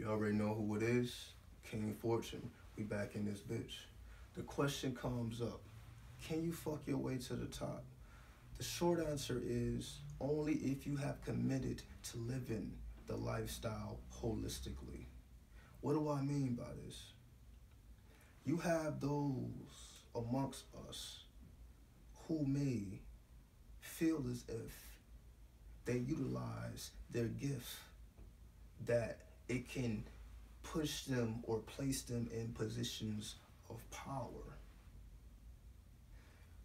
You already know who it is. King Fortune. We back in this bitch. The question comes up. Can you fuck your way to the top? The short answer is only if you have committed to living the lifestyle holistically. What do I mean by this? You have those amongst us who may feel as if they utilize their gift, that it can push them or place them in positions of power.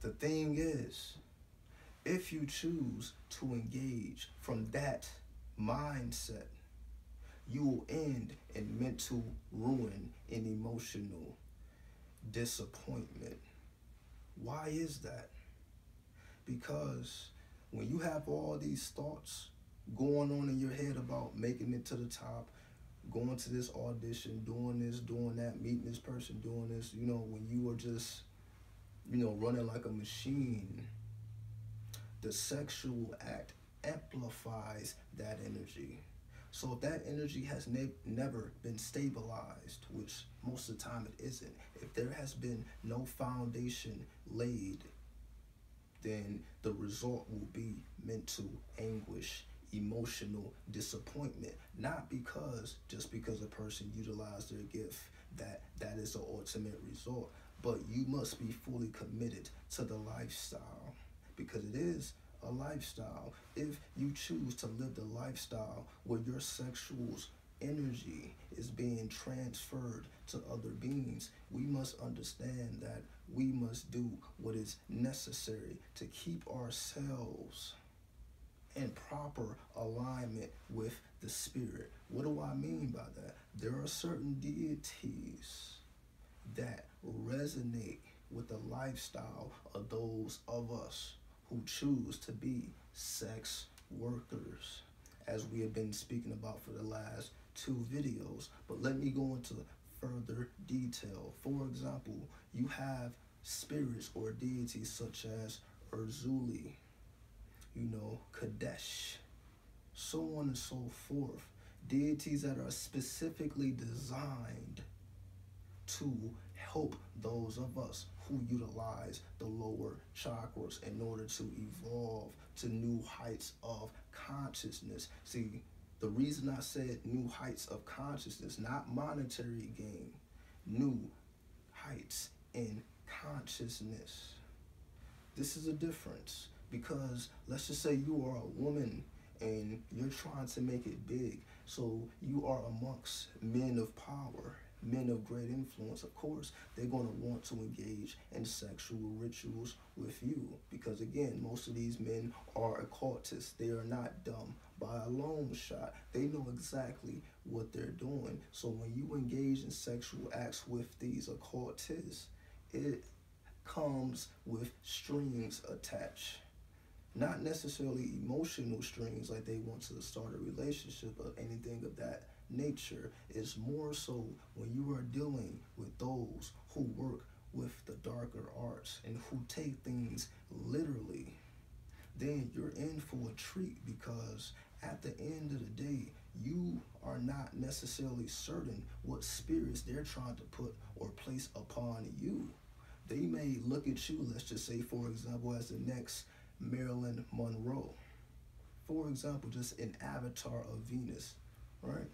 The thing is, if you choose to engage from that mindset, you will end in mental ruin and emotional disappointment. Why is that? Because when you have all these thoughts going on in your head about making it to the top, going to this audition, doing this, doing that, meeting this person, doing this, when you are just, running like a machine, the sexual act amplifies that energy. So if that energy has never been stabilized, which most of the time it isn't, if there has been no foundation laid, then the result will be mental anguish, emotional disappointment. Not just because a person utilized their gift, that is the ultimate result, but you must be fully committed to the lifestyle, because it is a lifestyle. If you choose to live the lifestyle where your sexual energy is being transferred to other beings, we must understand that we must do what is necessary to keep ourselves in proper alignment with the spirit. What do I mean by that? There are certain deities that resonate with the lifestyle of those of us who choose to be sex workers, as we have been speaking about for the last 2 videos. But let me go into further detail. For example, you have spirits or deities such as Urzuli, Kadesh, so on and so forth. Deities that are specifically designed to help those of us who utilize the lower chakras in order to evolve to new heights of consciousness. See, the reason I said new heights of consciousness, not monetary gain, new heights in consciousness. This is a difference, because let's just say you are a woman and you're trying to make it big. So you are amongst men of power, men of great influence. Of course, they're going to want to engage in sexual rituals with you, because again, most of these men are occultists. They are not dumb by a long shot. They know exactly what they're doing. So when you engage in sexual acts with these occultists, it comes with strings attached. Not necessarily emotional strings like they want to start a relationship or anything of that nature. Is more so when you are dealing with those who work with the darker arts and who take things literally, then you're in for a treat, because at the end of the day, you are not necessarily certain what spirits they're trying to put or place upon you. They may look at you, let's just say, for example, as the next Marilyn Monroe. For example, just an avatar of Venus, right?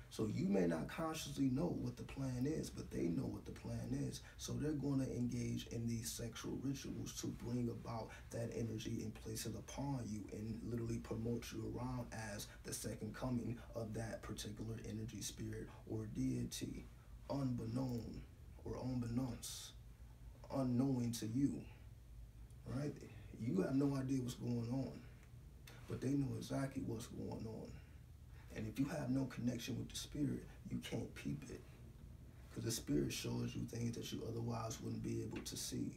So you may not consciously know what the plan is, but they know what the plan is. So they're going to engage in these sexual rituals to bring about that energy and place it upon you and literally promote you around as the second coming of that particular energy, spirit, or deity, unbeknown or unbeknownst, unknowing to you, right? You have no idea what's going on, but they know exactly what's going on. And if you have no connection with the spirit, you can't peep it, because the spirit shows you things that you otherwise wouldn't be able to see.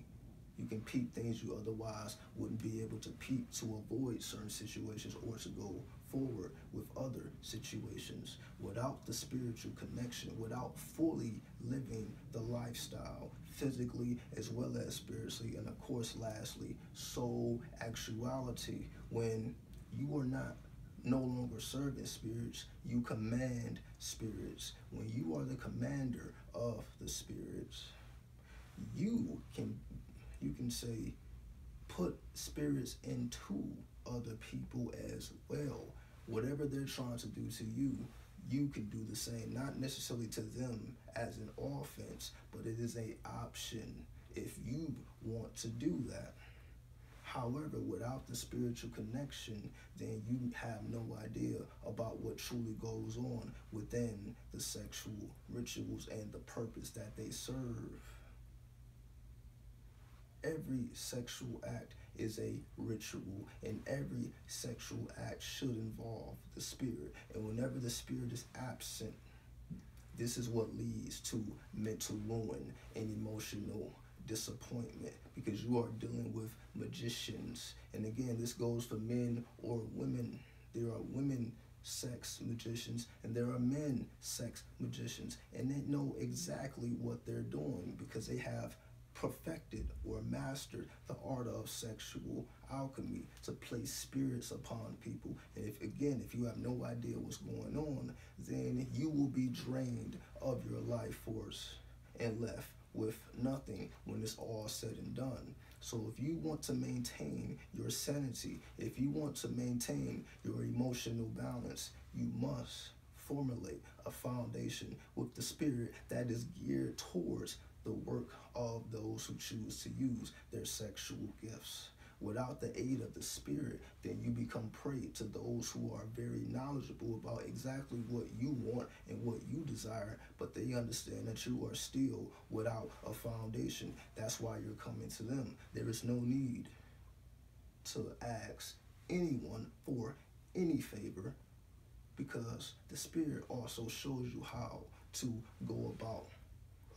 You can peep things you otherwise wouldn't be able to peep, to avoid certain situations or to go forward with other situations. Without the spiritual connection, without fully living the lifestyle, physically as well as spiritually, and of course, lastly, soul actuality, when you are not no longer serving spirits, you command spirits. When you are the commander of the spirits, you can say put spirits into other people as well. Whatever they're trying to do to you, you can do the same. Not necessarily to them as an offense, but it is an option if you want to do that. However, without the spiritual connection, then you have no idea about what truly goes on within the sexual rituals and the purpose that they serve. Every sexual act is a ritual, and every sexual act should involve the spirit. And whenever the spirit is absent, this is what leads to mental ruin and emotional disappointment, because you are dealing with magicians. And again, this goes for men or women. There are women sex magicians and there are men sex magicians, and they know exactly what they're doing because they have perfected or mastered the art of sexual alchemy to place spirits upon people. And if you have no idea what's going on, then you will be drained of your life force and left with nothing when it's all said and done. So if you want to maintain your sanity, if you want to maintain your emotional balance, you must formulate a foundation with the spirit that is geared towards the work of those who choose to use their sexual gifts. Without the aid of the spirit, then you become prey to those who are very knowledgeable about exactly what you want and what you desire, but they understand that you are still without a foundation. That's why you're coming to them. There is no need to ask anyone for any favor, because the spirit also shows you how to go about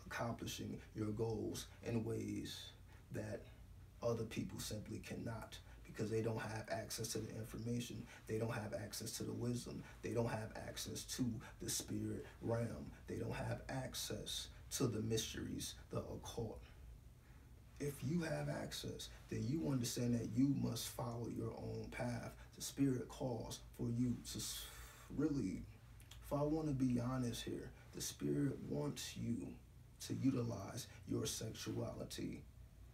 accomplishing your goals in ways that other people simply cannot, because they don't have access to the information, they don't have access to the wisdom, they don't have access to the spirit realm, they don't have access to the mysteries, the occult. If you have access, then you understand that you must follow your own path. The spirit calls for you to really, if I want to be honest here, the spirit wants you to utilize your sexuality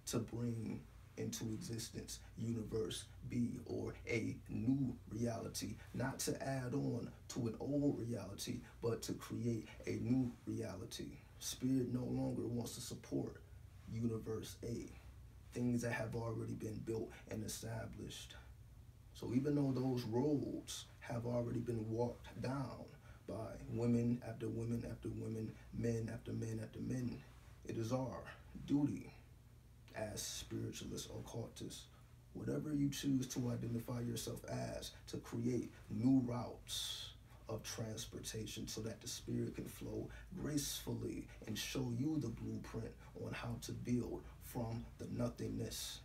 to bring into existence universe B, or a new reality, not to add on to an old reality, but to create a new reality. Spirit no longer wants to support universe A, things that have already been built and established. So even though those roads have already been walked down by women after women after women, men after men after men, it is our duty as spiritualists, occultists, whatever you choose to identify yourself as, to create new routes of transportation so that the spirit can flow gracefully and show you the blueprint on how to build from the nothingness.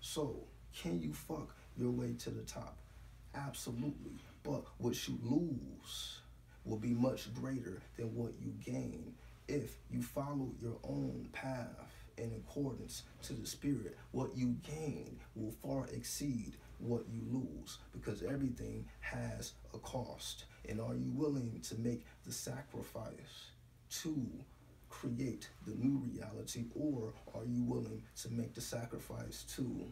So, can you fuck your way to the top? Absolutely. But what you lose will be much greater than what you gain if you follow your own path in accordance to the spirit. What you gain will far exceed what you lose, because everything has a cost. And are you willing to make the sacrifice to create the new reality, or are you willing to make the sacrifice to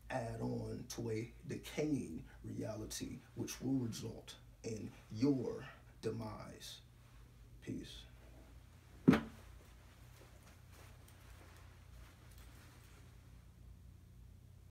add on to a decaying reality which will result in your demise? Peace.